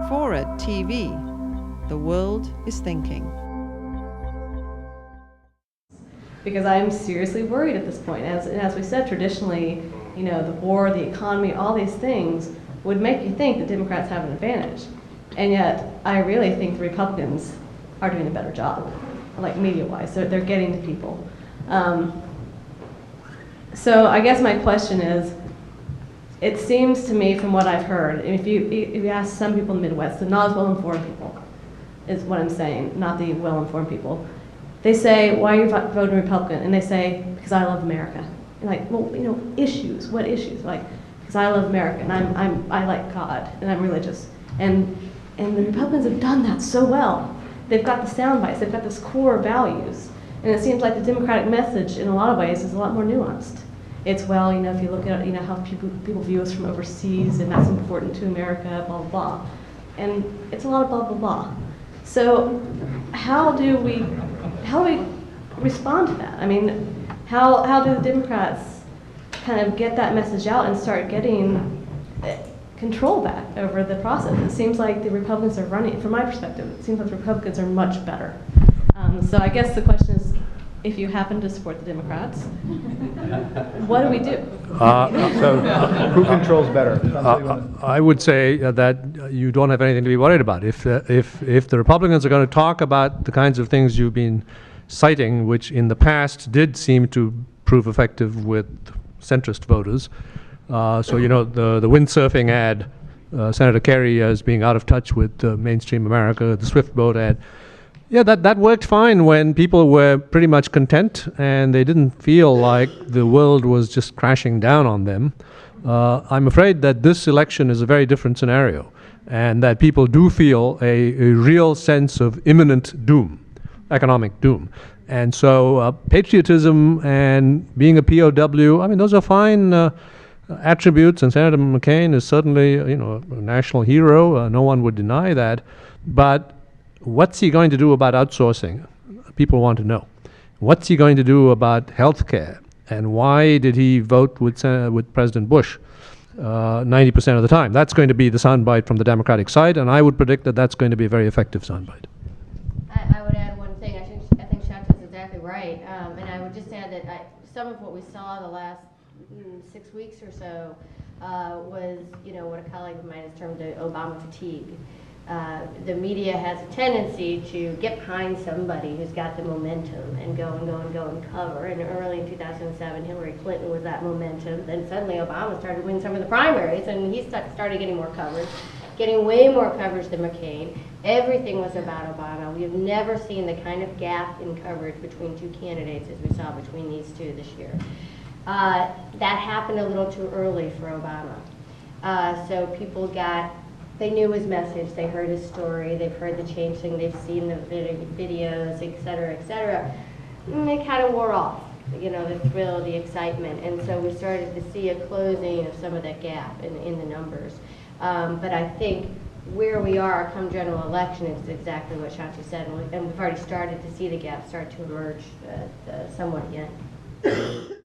FORA.tv. The world is thinking. Because I'm seriously worried at this point. As we said, traditionally, you know, the war, the economy, all these things would make you think the Democrats have an advantage. And yet, I really think the Republicans are doing a better job, like media-wise. So they're getting to people. So I guess my question is, it seems to me from what I've heard, if you ask some people in the Midwest, the not as well-informed people, is what I'm saying, not the well-informed people, they say, why are you voting Republican? And they say, because I love America. And like, well, you know, issues, what issues? Like, because I love America, and I like God, and I'm religious. And the Republicans have done that so well. They've got the sound bites, they've got this core values. And it seems like the Democratic message, in a lot of ways, is a lot more nuanced. It's, well, you know, if you look at, you know, how people view us from overseas, and that's important to America, blah, blah, blah. And it's a lot of blah, blah, blah. So how do we respond to that? I mean, how do the Democrats kind of get that message out and start getting control back over the process? It seems like the Republicans are running, from my perspective, it seems like the Republicans are much better. So I guess the question is, if you happen to support the Democrats, what do we do? Who controls better? I would say that you don't have anything to be worried about. If the Republicans are going to talk about the kinds of things you've been citing, which in the past did seem to prove effective with centrist voters, so you know the windsurfing ad, Senator Kerry as being out of touch with mainstream America, the Swift boat ad. Yeah, that worked fine when people were pretty much content and they didn't feel like the world was just crashing down on them. I'm afraid that this election is a very different scenario, and that people do feel a real sense of imminent doom, economic doom. And so patriotism and being a POW, I mean, those are fine attributes, and Senator McCain is certainly, you know, a national hero. No one would deny that. But what's he going to do about outsourcing? People want to know. What's he going to do about health care? And why did he vote with President Bush 90% of the time? That's going to be the soundbite from the Democratic side, and I would predict that that's going to be a very effective soundbite. I would add one thing. I think Shanto's exactly right. And I would just add that some of what we saw the last 6 weeks or so was, you know, what a colleague of mine has termed the Obama fatigue. The media has a tendency to get behind somebody who's got the momentum and go and go and go and cover. And early in 2007, Hillary Clinton was that momentum. Then suddenly Obama started winning some of the primaries, and he started getting more coverage, getting way more coverage than McCain. Everything was about Obama. We have never seen the kind of gap in coverage between two candidates as we saw between these two this year. That happened a little too early for Obama. So people they knew his message, they heard his story, they've heard the change thing, they've seen the videos, et cetera, et cetera. And they kind of wore off, you know, the thrill, the excitement. And so we started to see a closing of some of that gap in the numbers. But I think where we are come general election is exactly what Shanto said, and we've already started to see the gap start to emerge somewhat again.